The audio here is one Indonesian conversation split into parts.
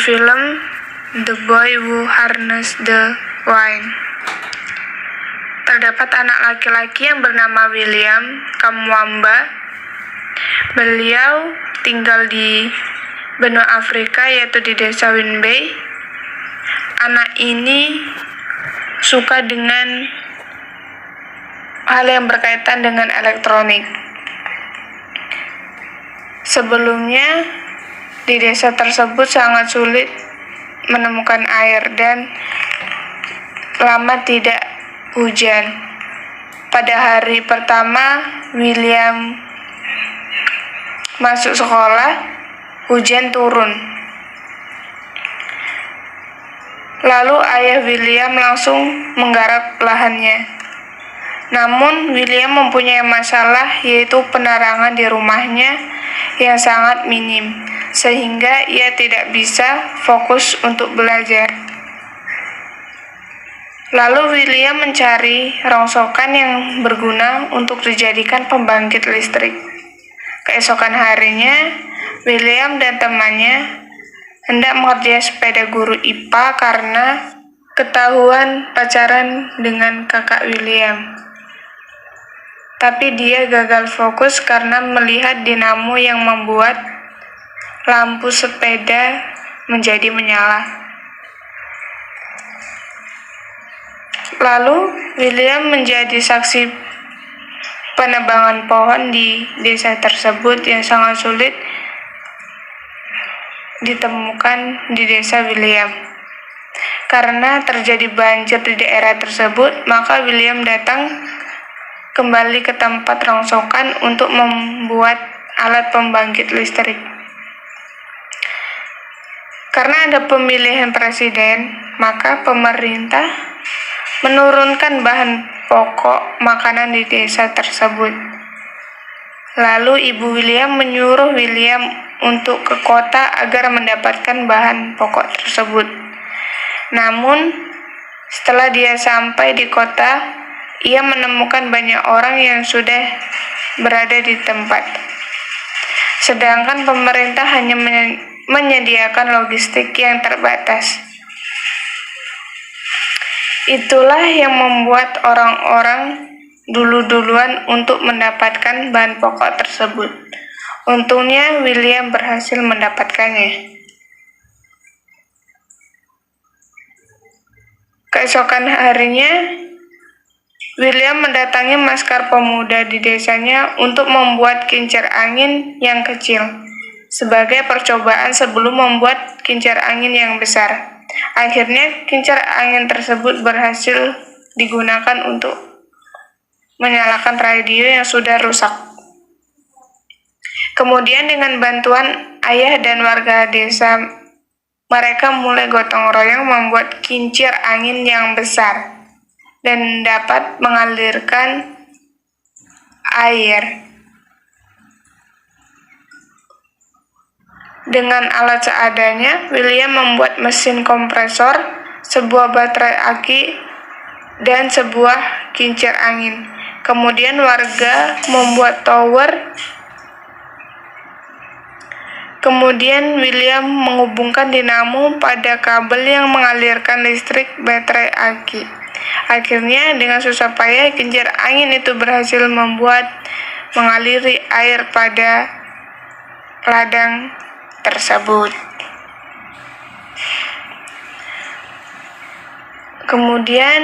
film The Boy Who Harnessed the Wind. Terdapat anak laki-laki yang bernama William Kamwamba. Beliau tinggal di benua Afrika, yaitu di desa Winbay. Anak ini suka dengan hal yang berkaitan dengan elektronik. Sebelumnya, di desa tersebut sangat sulit menemukan air dan lama tidak hujan. Pada hari pertama William masuk sekolah, hujan turun. Lalu ayah William langsung menggarap lahannya. Namun William mempunyai masalah, yaitu penerangan di rumahnya yang sangat minim, sehingga ia tidak bisa fokus untuk belajar. Lalu William mencari rongsokan yang berguna untuk dijadikan pembangkit listrik. Keesokan harinya, William dan temannya hendak mengerjai sepeda guru IPA karena ketahuan pacaran dengan kakak William. Tapi dia gagal fokus karena melihat dinamo yang membuat lampu sepeda menjadi menyala. Lalu William menjadi saksi penebangan pohon di desa tersebut yang sangat sulit ditemukan di desa William. Karena terjadi banjir di daerah tersebut, maka William datang kembali ke tempat rongsokan untuk membuat alat pembangkit listrik. Karena ada pemilihan presiden, maka pemerintah menurunkan bahan pokok makanan di desa tersebut. Lalu ibu William menyuruh William untuk ke kota agar mendapatkan bahan pokok tersebut. Namun, setelah dia sampai di kota, ia menemukan banyak orang yang sudah berada di tempat. Sedangkan pemerintah hanya menyediakan logistik yang terbatas. Itulah yang membuat orang-orang duluan untuk mendapatkan bahan pokok tersebut. Untungnya William berhasil mendapatkannya. Keesokan harinya, William mendatangi Laskar Pemuda di desanya untuk membuat kincir angin yang kecil sebagai percobaan sebelum membuat kincir angin yang besar. Akhirnya kincir angin tersebut berhasil digunakan untuk menyalakan radio yang sudah rusak. Kemudian dengan bantuan ayah dan warga desa, mereka mulai gotong royong membuat kincir angin yang besar dan dapat mengalirkan air. Dengan alat seadanya, William membuat mesin kompresor, sebuah baterai aki, dan sebuah kincir angin. Kemudian warga membuat tower. Kemudian William menghubungkan dinamo pada kabel yang mengalirkan listrik baterai aki. Akhirnya dengan susah payah kincir angin itu berhasil mengaliri air pada ladang tersebut. Kemudian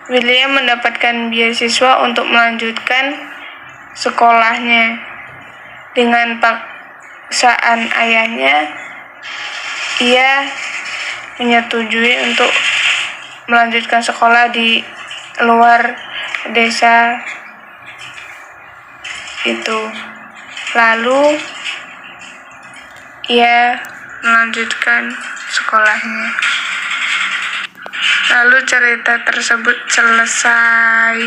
William mendapatkan beasiswa untuk melanjutkan sekolahnya. Dengan paksaan ayahnya, ia menyetujui untuk melanjutkan sekolah di luar desa itu. Lalu ia melanjutkan sekolahnya. Lalu cerita tersebut selesai.